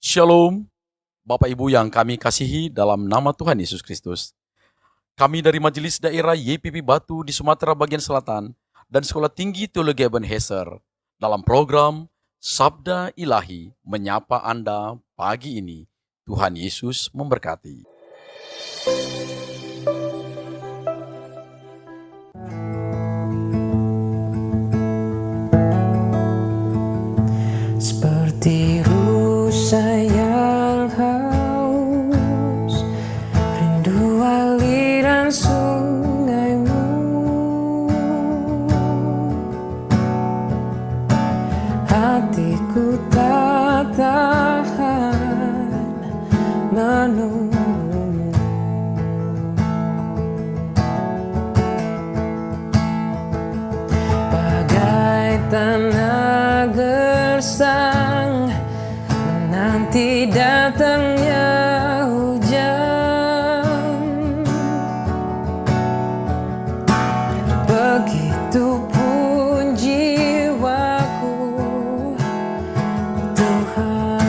Shalom, Bapak Ibu yang kami kasihi dalam nama Tuhan Yesus Kristus. Kami dari Majelis Daerah YPP Batu di Sumatera Bagian Selatan dan Sekolah Tinggi Teologi Ebenezer dalam program Sabda Ilahi menyapa Anda pagi ini. Tuhan Yesus memberkati. Seperti rusa yang haus, rindu aliran sungaimu. Hatiku tak tahan menunggumu. Bagai tanah gersang menanti datangnya hujan, begitupun jiwaku, Tuhan.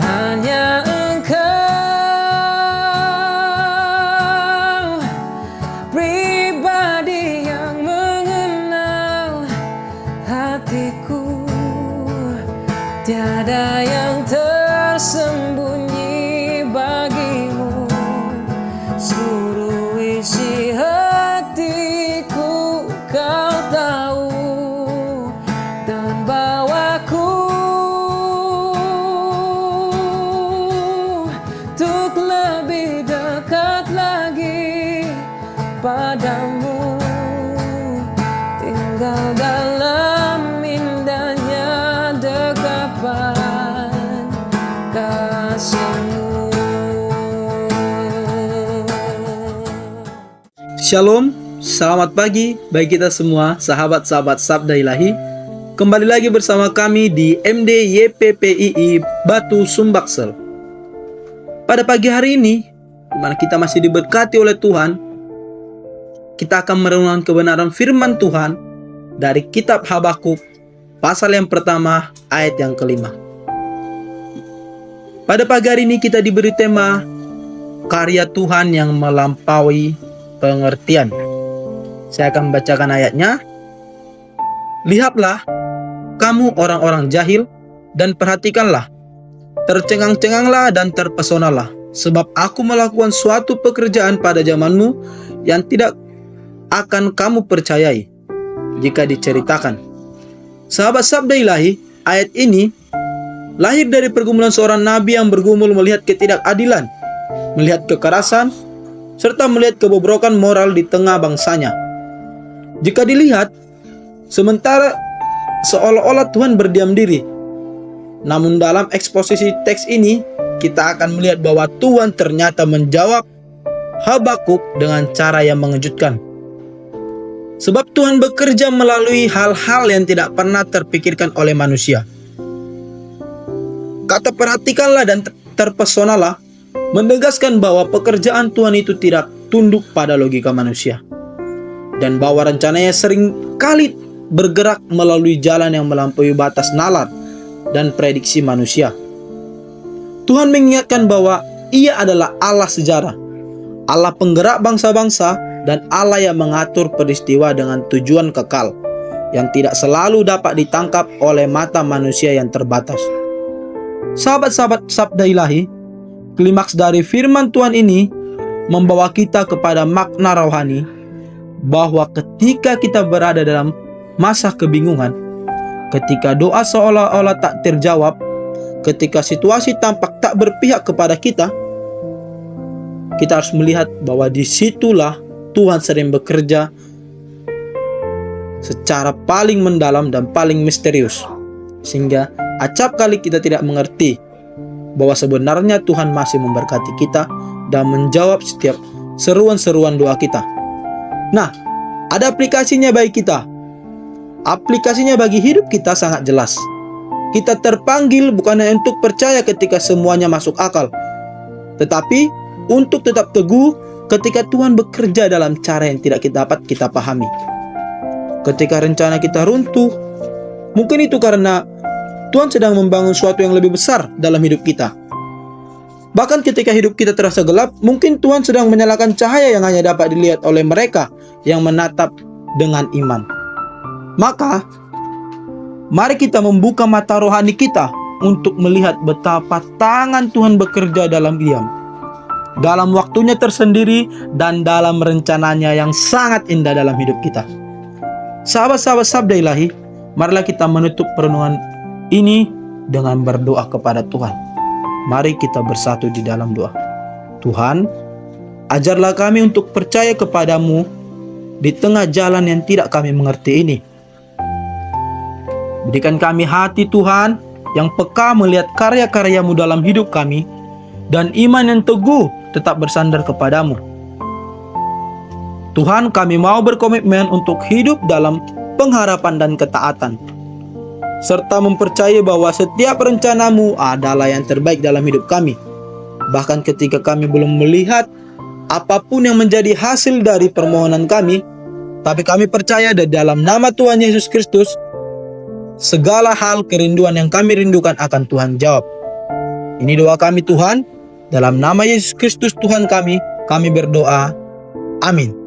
Hanya Engkau pribadi yang mengenal hatiku, tiada yang tersembunyi bagimu. Seluruh isi hatiku Kau tahu, dan bawaku untuk lebih dekat lagi padamu, tinggal dalam indahnya dekapan kasih-Mu. Shalom, selamat pagi bagi kita semua sahabat-sahabat Sabda Ilahi. Kembali lagi bersama kami di MD YPPII Batu Sumbaksel. Pada pagi hari ini, di mana kita masih diberkati oleh Tuhan, kita akan merenungkan kebenaran firman Tuhan dari kitab Habakuk pasal yang pertama ayat yang kelima. Pada pagi hari ini kita diberi tema karya Tuhan yang melampaui pengertian. Saya akan membacakan ayatnya. Lihatlah, kamu orang-orang jahil, dan perhatikanlah, tercengang-cenganglah dan terpesonalah, sebab aku melakukan suatu pekerjaan pada zamanmu yang tidak akan kamu percayai jika diceritakan. Sahabat Sabda Ilahi, ayat ini lahir dari pergumulan seorang nabi yang bergumul melihat ketidakadilan, melihat kekerasan, serta melihat kebobrokan moral di tengah bangsanya. Jika dilihat, sementara seolah-olah Tuhan berdiam diri, namun dalam eksposisi teks ini, kita akan melihat bahwa Tuhan ternyata menjawab Habakuk dengan cara yang mengejutkan. Sebab Tuhan bekerja melalui hal-hal yang tidak pernah terpikirkan oleh manusia. Kata perhatikanlah dan terpesonalah menegaskan bahwa pekerjaan Tuhan itu tidak tunduk pada logika manusia, dan bahwa rencananya sering kali bergerak melalui jalan yang melampaui batas nalar dan prediksi manusia. Tuhan mengingatkan bahwa Ia adalah Allah sejarah, Allah penggerak bangsa-bangsa, dan Allah yang mengatur peristiwa dengan tujuan kekal yang tidak selalu dapat ditangkap oleh mata manusia yang terbatas. Sahabat-sahabat Sabda Ilahi, klimaks dari firman Tuhan ini membawa kita kepada makna rohani bahwa ketika kita berada dalam masa kebingungan, ketika doa seolah-olah tak terjawab, ketika situasi tampak tak berpihak kepada kita, kita harus melihat bahwa disitulah Tuhan sering bekerja secara paling mendalam dan paling misterius, sehingga acap kali kita tidak mengerti bahwa sebenarnya Tuhan masih memberkati kita dan menjawab setiap seruan-seruan doa kita. Nah, ada aplikasinya bagi kita. Aplikasinya bagi hidup kita sangat jelas. Kita terpanggil bukan hanya untuk percaya ketika semuanya masuk akal, tetapi untuk tetap teguh ketika Tuhan bekerja dalam cara yang tidak dapat kita pahami. Ketika rencana kita runtuh, Mungkin itu karena Tuhan sedang membangun sesuatu yang lebih besar dalam hidup kita. Bahkan ketika hidup kita terasa gelap, mungkin Tuhan sedang menyalakan cahaya yang hanya dapat dilihat oleh mereka yang menatap dengan iman. Maka, mari kita membuka mata rohani kita untuk melihat betapa tangan Tuhan bekerja dalam diam, dalam waktunya tersendiri, dan dalam rencananya yang sangat indah dalam hidup kita. Sahabat-sahabat Sabda Ilahi, marilah kita menutup perenungan ini dengan berdoa kepada Tuhan. Mari kita bersatu di dalam doa. Tuhan, ajarlah kami untuk percaya kepadamu di tengah jalan yang tidak kami mengerti ini. Berikan kami hati Tuhan yang peka melihat karya-karyamu dalam hidup kami, dan iman yang teguh tetap bersandar kepadamu. Tuhan, kami mau berkomitmen untuk hidup dalam pengharapan dan ketaatan, serta mempercayai bahwa setiap rencanamu adalah yang terbaik dalam hidup kami. Bahkan ketika kami belum melihat apapun yang menjadi hasil dari permohonan kami, tapi kami percaya di dalam nama Tuhan Yesus Kristus, segala hal kerinduan yang kami rindukan akan Tuhan jawab. Ini doa kami Tuhan, dalam nama Yesus Kristus Tuhan kami berdoa. Amin.